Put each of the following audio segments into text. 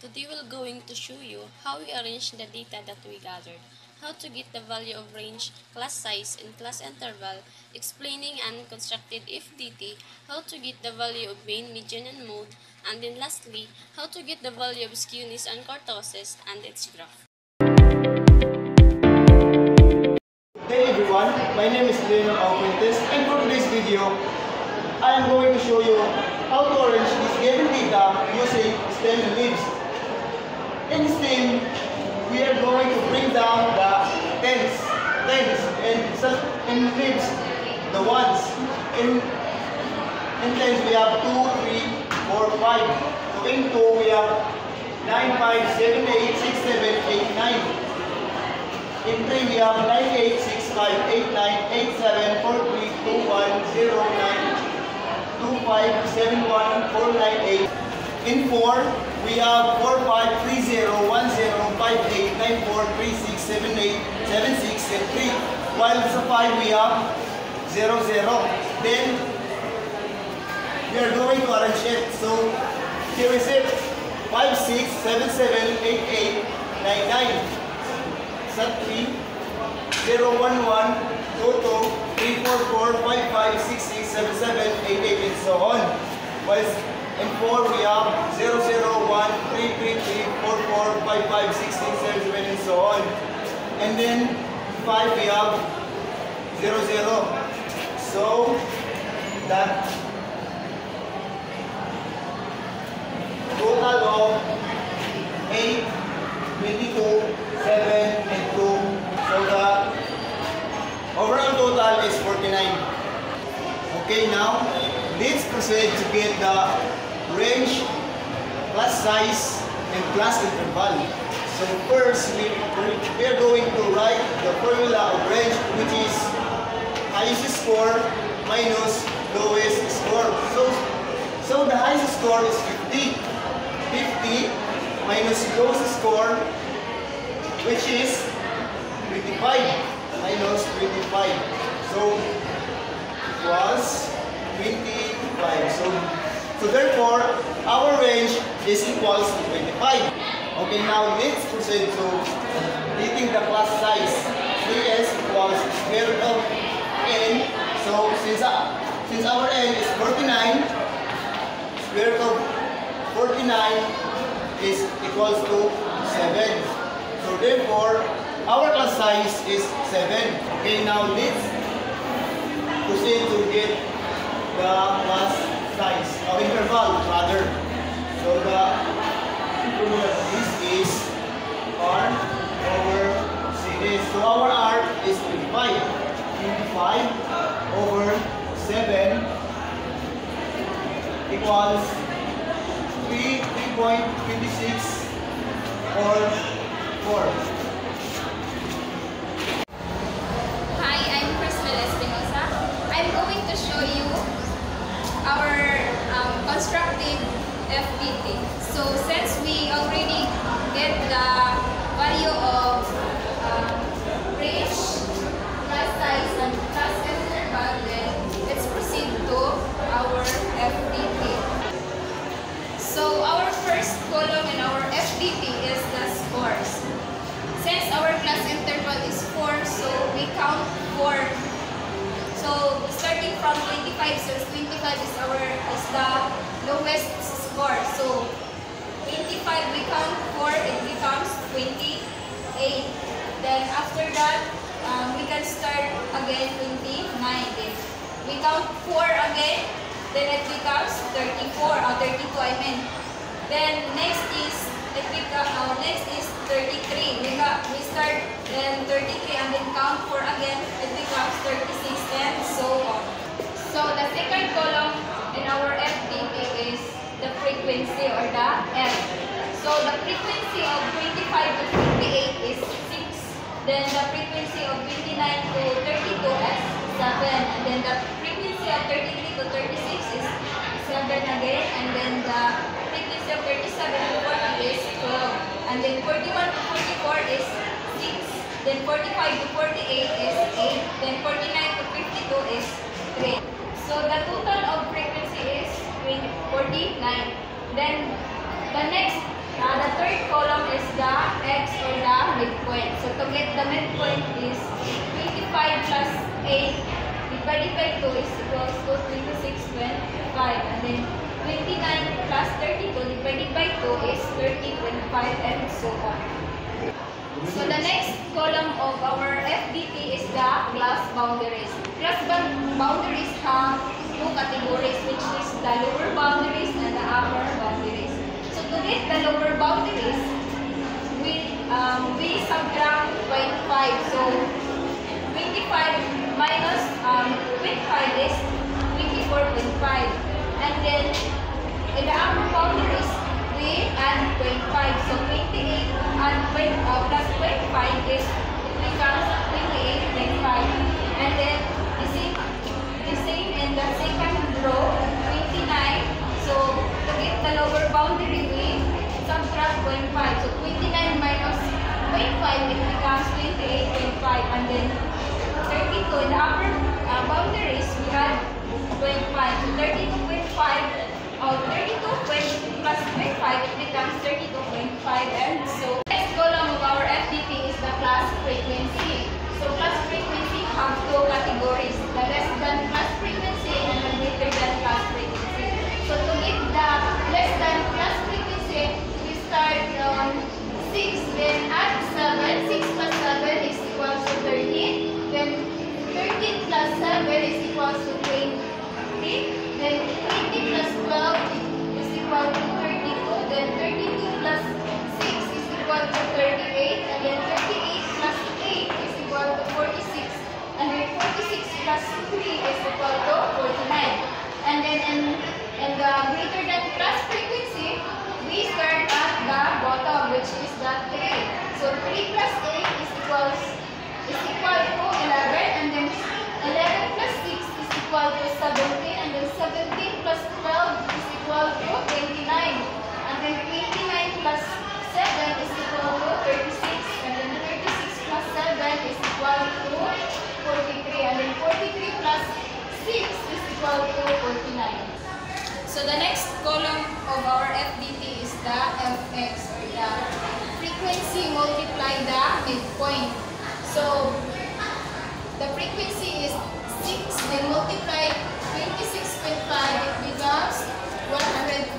Today we're going to show you how we arrange the data that we gathered, how to get the value of range, class size, and class interval, explaining and constructed FDT, how to get the value of mean, median, and mode, and then lastly, how to get the value of skewness and kurtosis and its graph. Hey everyone, my name is Leonor Alquintes, and for today's video, I am going to show you how to arrange this given data using stem and leaves. In STEM, we are going to bring down the tens, and in leaves, the ones. In tens, we have 2, 3, 4, 5. So in 2, we have 9, 5, 7, 8, 6, 7, 8, 9. In 3, we have 9, 8, 6, 5, 8, 9, 8, 7, 4, 3, 2, 1, 0, 9, 2, 5, 7, 1, 4, 9, 8. In 4, we have 4, 5, 3, 0, 1, 0, 5, 8, 9, 4, 3, 6, 7, 8, 7, 6, and 3. While sa 5, we have 0, 0. Then, we are going to arrange it. So, here is it. 5, 6, 7, 7, 8, 8, 9, 9. Sa 3, 0, 1, 1, 2, 2, 3, 4, 4, 5, 5, 6, 6, 7, 7, 8, 8, and so on. While in 4, we have 0, 0, 1, 3, 3, 3, 4, 4, 5, 5, 6, 6, 7, 7, and so on. And then 5, we have 0, 0. So, that total of 8, 22, 7, and 2. So, the overall total is 49. Okay, now, let's proceed to get the range, class size, and class interval. So first, we are going to write the formula of range, which is highest score minus lowest score. So the highest score is 50. 50 minus lowest score, which is 25 minus 25. So equals 25. So therefore, our range is equals to 25. Okay, now let's proceed to getting the class size. 3s equals square root of n. So since our n is 49, square root of 49 is equals to 7. So therefore, our class size is 7. Okay, now let's proceed to get the class size, or interval rather. So the formula of this is R over CD. So our R is 25. 25 over 7 equals 3.26 or 4. Our constructive FDT. So since we already get the value of range, class size, and class interval, then let's proceed to our FDT. So our first column in our FDT is the scores. Since our class interval is 4, so we count 4. So starting from 25, since 25 is the lowest score. So 25 we count 4, it becomes 28. Then after that, we can start again 29. If we count 4 again, then it becomes 32 I mean. Then next is 33. We start then 33 and then count 4 again, it becomes 36 and so on. So the second column in our FDT is the frequency or the F. So the frequency of 25 to 28 is 6. Then the frequency of 29 to 32 is 7. And then the frequency of 33 to 36 is 7 again. And then the frequency of 37 to 40 is 12. And then 41 to 44 is 6. Then 45 to 48 is 8. Then 49 to 52 is 3. So the total of frequency is 49. Then the next The third column is the x or the midpoint. So to get the midpoint is 25 plus 8 divided by 2 is equals to 26.5. And then 29 plus 32 divided by 2 is 30.5 and so on. So the next column of our FDT is the class boundaries. Class boundaries have two categories, which is the lower boundaries and the upper boundaries. So to get the lower boundaries, we subtract 0.5. So 25 minus 0.5 is 24.5. And then in the upper boundaries, we add 0.5. So 28 and plus 0.5 is, it becomes 28.5. And then the same in the second row, 29. So to get the lower boundary, we subtract 0.5. So 29 minus 0.5, it becomes 28.5. And then 32 in the upper boundaries, we add 0.5. So 32.5. 32 plus 0.5, it becomes 32.5, and so next column of our FDT is the class frequency. So class frequency have two categories, the less than class frequency and the greater than class frequency. So to get the less than class frequency, we start from 6, then add 7. 6 plus 7 is equals to 13. Then 13 plus 7 is equals to 20. Then 20 plus 12 is equal to 32. Then 32 plus 6 is equal to 38. And then 38 plus 8 is equal to 46. And then 46 plus 3 is equal to 49. And then in the greater than class frequency, we start at the bottom, which is the 3. So 3 plus 8 is equal to 11. And then 11 plus 6 is equal to 17. And then 17 plus 12 is equal to 29. And then 29 plus 7 is equal to 36. And then 36 plus 7 is equal to 43. And then 43 plus 6 is equal to 49. So the next column of our FDT is the Fx, or the frequency multiply the midpoint. So the frequency is 6, then multiply 26.5, it becomes 159.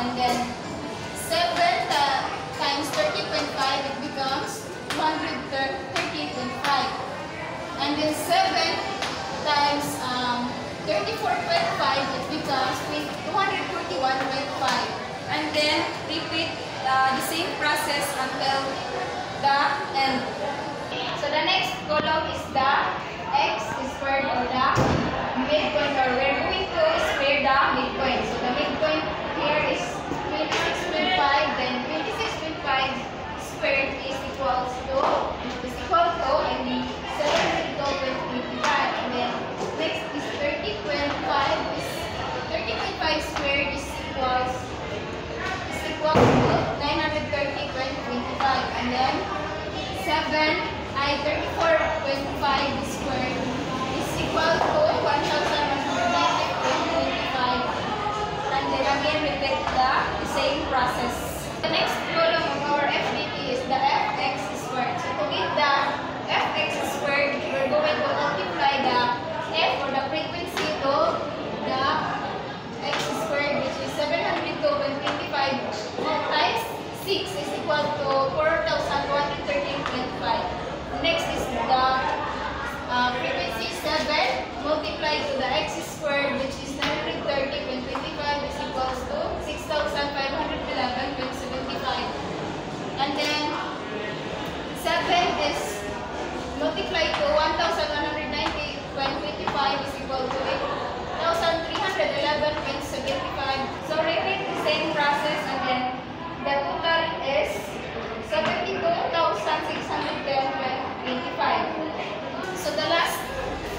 And then 7 times 30.5, it becomes 230.5. And then 7 times 34.5, it becomes 241.5. And then repeat the same process until the end. So the next column is the x squared, or the midpoint, or we're going to square the midpoint. So the midpoint here is 26.5, then 26.5 squared is equal to, I mean, 725. And then next is 30.5 squared is equal to 930.25. And then 34.5 squared is equal to 1,190.25. And then again, repeat the same process. The next column of our FDT is the Fx squared. So to get the Fx squared, we're going to multiply the f, or the frequency, to the x squared, which is 702.25 times 6 is equal to 4,113.5. Next is the frequency 7 multiplied to the x squared, which is 930.25 is equals to 6,511.75. And then 7 is multiplied to 1,190.25 is equal to 8,311.75. So repeat the same process, and then the total is 72,610.25. So the last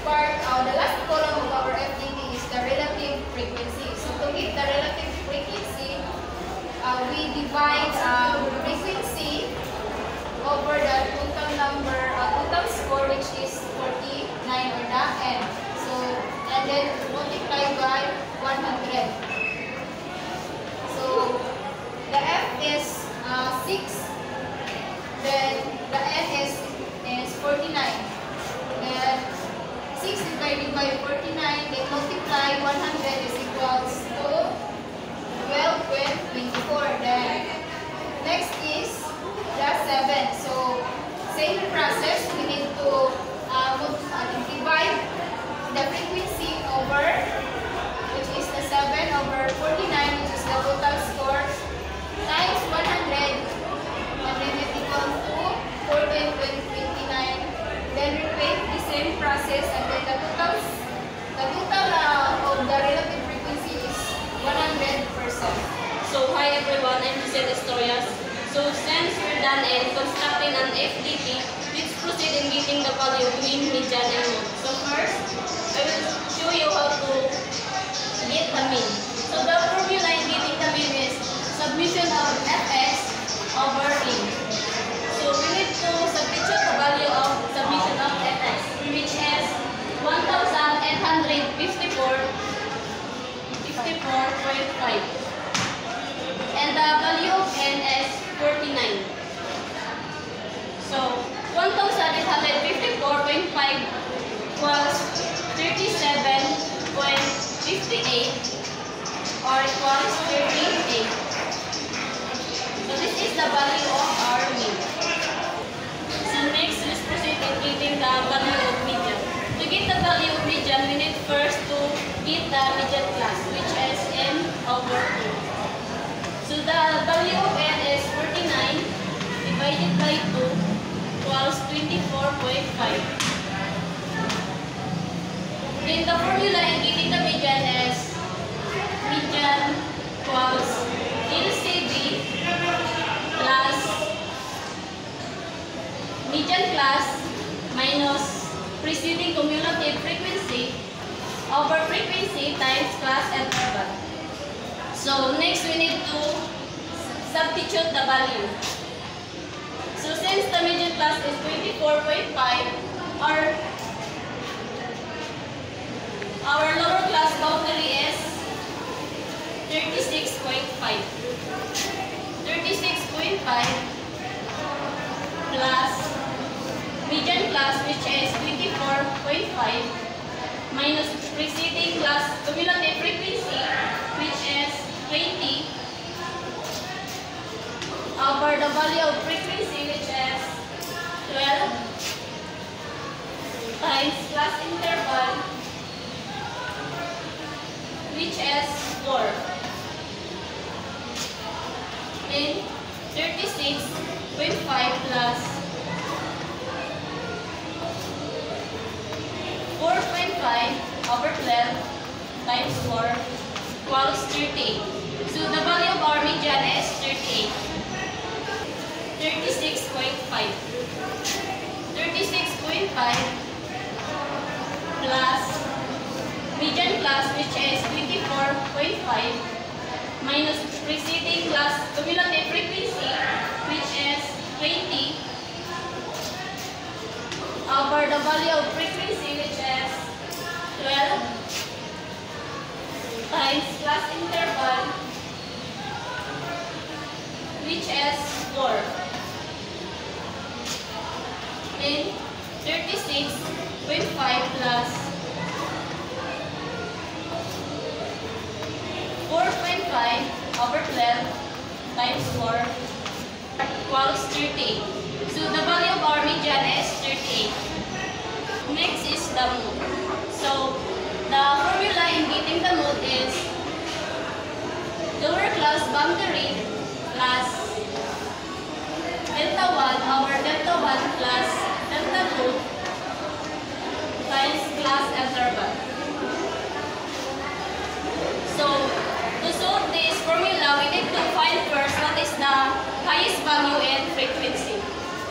part, the last column of our FDT is the relative frequency. So to get the relative frequency, we divide frequency over the total number, total score, which is 49, or the n. So, and then multiply by 100. So the F is by 49, then multiply 100 is equals to 12.24. Then next is the 7. So same process, we need to divide the frequency over, which is the 7 over 49, which is the total score, times 100, and then it equals to 14.29. Then repeat the same process, and then the total of the relative frequency is 100%. So, hi everyone, I'm Lucette Estorias. So, since we're done in constructing an FDP, let's proceed in getting the value of mean, median, and mode. So, first, I will show you how to get the mean. So, the formula in getting the mean is submission of fx over e. So, we need to substitute the value of submission of fx, which is 1,854.5. And the value of n is 49. So, 1,854.5 equals 37.58 or equals 38. So, this is the value of our mean. So, next, let's proceed in getting the value of median. To get the value of median, we need first to get the median class, which is n over 2. So the value of n is 49 divided by 2 equals 24.5. Then the formula in getting the median is median equals LCD plus median class minus preceding cumulative frequency over frequency times class interval. So next we need to substitute the value. So since the median class is 24.5, our lower class boundary is 36.5. 36.5 plus median class, which is 24.5, minus preceding class cumulative frequency, which is 20, over the value of frequency, which is 12, times class interval, which is 4. Then 36.5 plus 4.5 over 12 times 4 equals 38. So the value of our median is 38. 36.5. 36.5 plus median class, which is 24.5, minus preceding class cumulative frequency, which is 20, over the value of frequency, which is 12, times class interval, which is 4. Then 36.5 plus 4.5 over 12 times 4 equals 38. So the value of our median is 38. Next is the mode. So the formula in getting the mode is lower class boundary plus delta 1 over delta 1 plus delta 2 times class interval. So to solve this formula, we need to find first what is the highest value and frequency.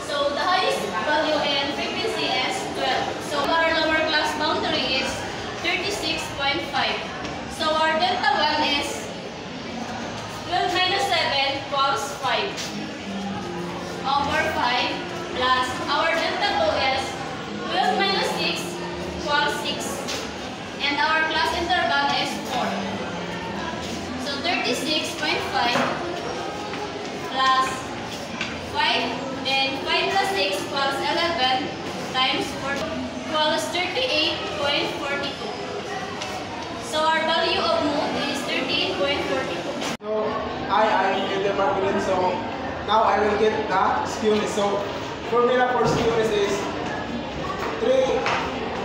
So the highest value and frequency is 12. So our lower class boundary is 36.5. So our delta 1 is 12 minus 7 equals 5 over 5 plus our delta 2 is So now I will get the skewness. So formula for skewness is 3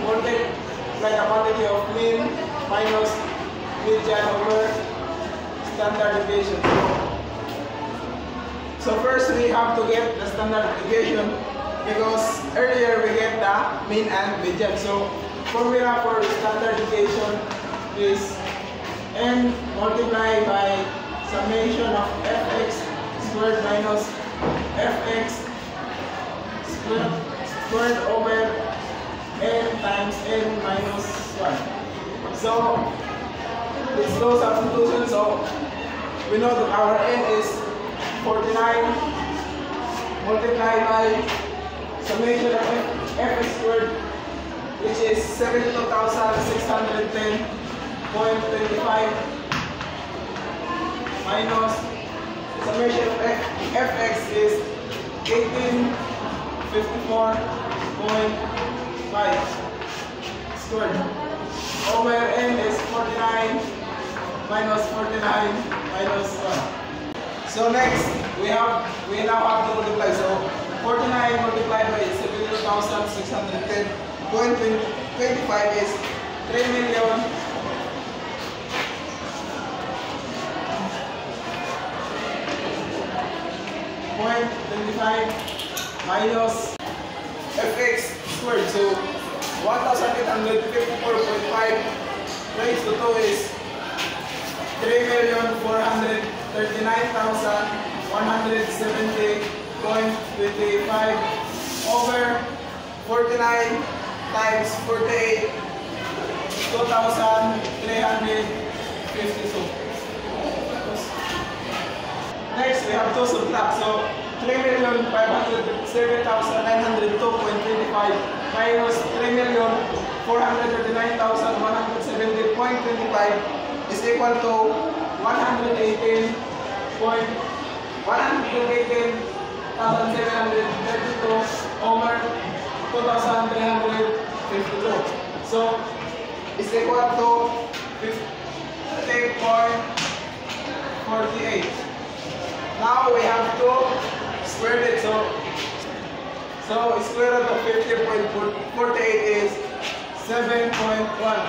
multiply the quantity of mean minus median over standard deviation. So first we have to get the standard deviation because earlier we get the mean and median. So formula for standard deviation is n multiplied by summation of fx squared minus fx squared over n times n minus 1. So let's do substitution. So we know that our n is 49 multiplied by summation of fx squared, which is 72,610.25 minus summation of fx is 1854.5 squared over n is 49 minus 49 minus 1. So next we now have to multiply. So 49 multiplied by 72,610.25 is 3,000,000.25 minus fx squared. So 1,854.5 raised to 2 is 3,439,170.25 over 49 times 48, 2,352. Next, we have to subtract. So 3,507,902.25 minus 3,439,170.25 is equal to 118,732 over 2,352. So it's equal to 50.48. Now we have to square it. So square root of 50.48 is 7.1.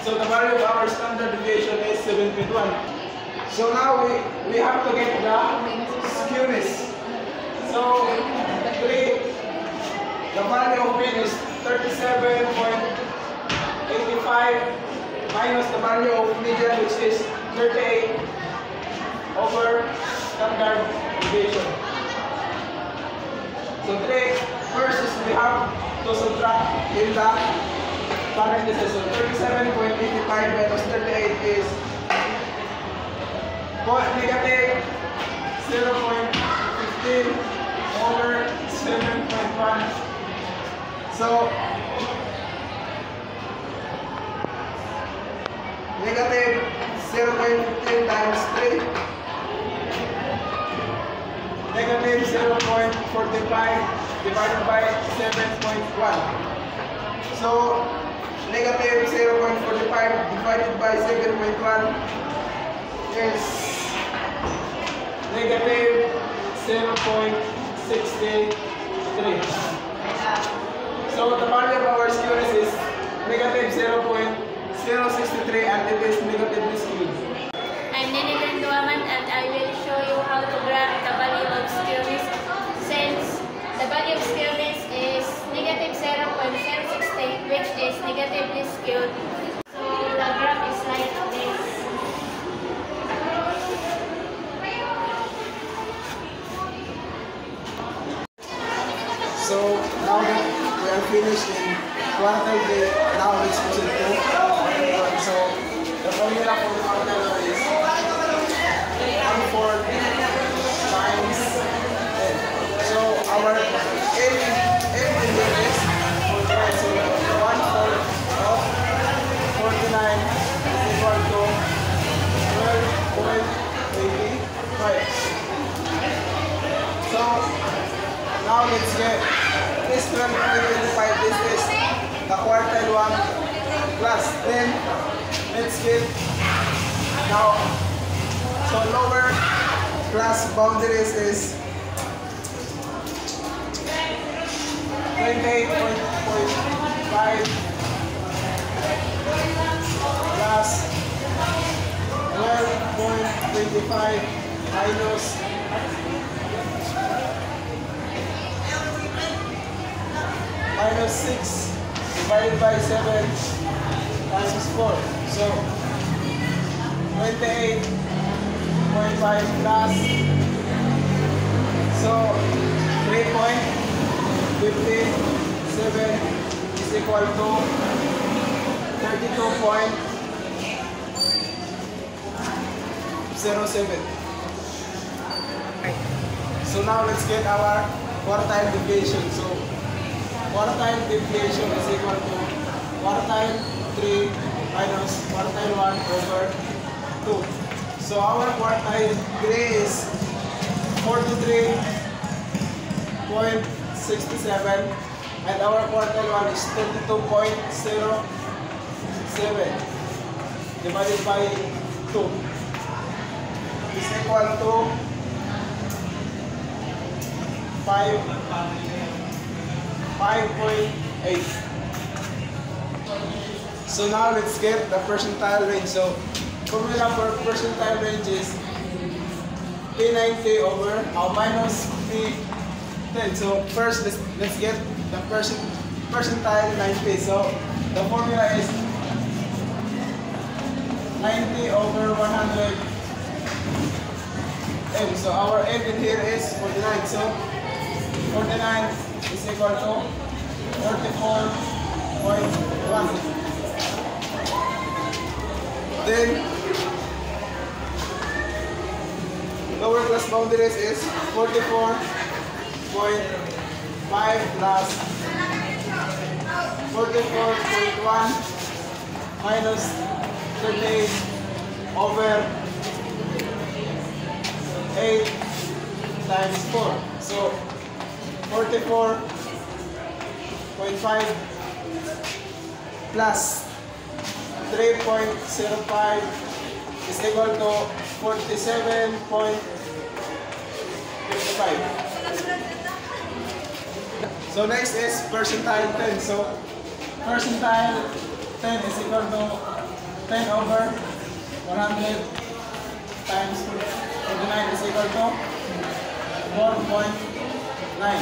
So the value of our standard deviation is 7.1. So now we have to get the skewness. So the value of mean is 37.85 minus the value of median, which is 38 over standard deviation. So first is we have to subtract in the parentheses. So 37.85 minus 38 is negative 0.15 over 7.1. So negative 0.15 times 3, negative 0.45 divided by 7.1. So negative 0.45 divided by 7.1 is negative 0.63. So the value of our skewness is negative 0.063 and it is negatively skewed. I'm Nini Linduaman and I will show you how to graph the value of skewness. Since the value of skewness is negative 0.068, which is negatively skewed. So the graph is like this. So now that we are finished in quantile grade, now let's proceed to quantile. So the formula for quantile is 1/4 times n. So our n in here is 49. So 1/4 of 49 is equal to 12.85. So now let's get this 12.25. This is the quartile 1 plus. Then let's get now. So lower class boundaries is 28.5 plus 12.25 minus 6 divided by 7 times 4. So 28.5 plus, so 3.57 is equal to 32.07. So now let's get our quartile deviation. So quartile deviation is equal to quartile 3 minus quartile 1 over 2. So our quartile 3 is 43.67 and our quartile 1 is 32.07 divided by 2 is equal to 5.8. So now let's get the percentile range. So formula for percentile range is P90 over minus P10. So first let's get the percentile 90. So the formula is 90 over 100 m. So our m in here is 49. So 49 is equal to 44.1. Then lower class boundaries is 44.5 plus 44.1 minus 38 over 8 times 4. So 44.5 plus 3.05 is equal to 47.55. So next is percentile 10. So percentile 10 is equal to 10 over 100 times 49 is equal to 4.9.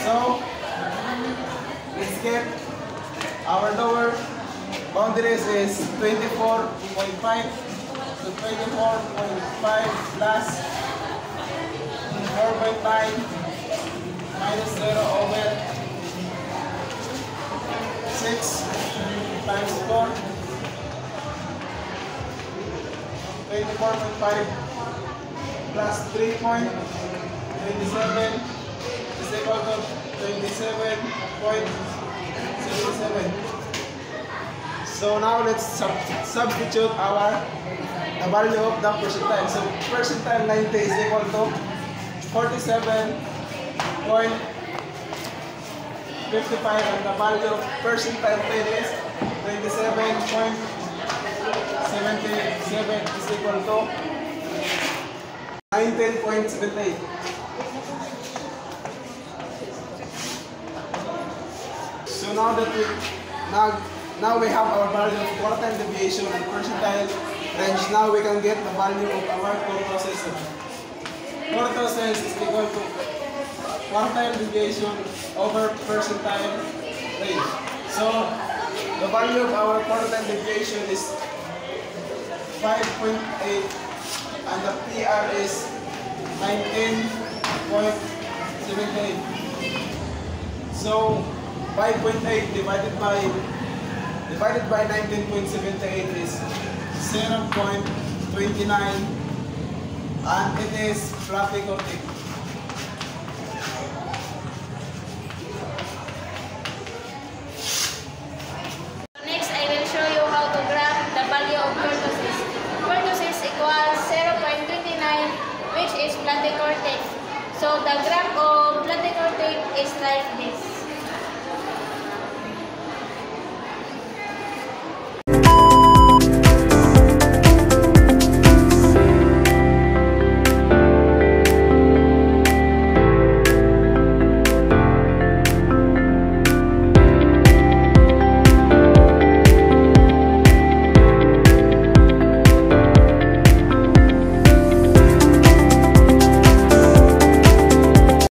So let's get our lower boundaries is 24.5. So 24.5 plus 4.9 minus 0 over 6 times 4. 24.5 plus 3.27 is equal to 27.77. So now let's substitute the value of the percentile. So percentile 90 is equal to 47.55 and the value of percentile 10 is 27.77 is equal to 19.78. So now that now we have our value of quartile deviation and percentile range, now we can get the value of our kurtosis. Kurtosis is equal to quartile deviation over percentile range. So the value of our quartile deviation is 5.8 and the PR is 19.78. So 5.8 divided by 19.78 is 0.29 and it is fluffy coating. Next, I will show you how to graph the value of kurtosis. Kurtosis equals 0.29, which is platycortic. So the graph of platycortic is like this.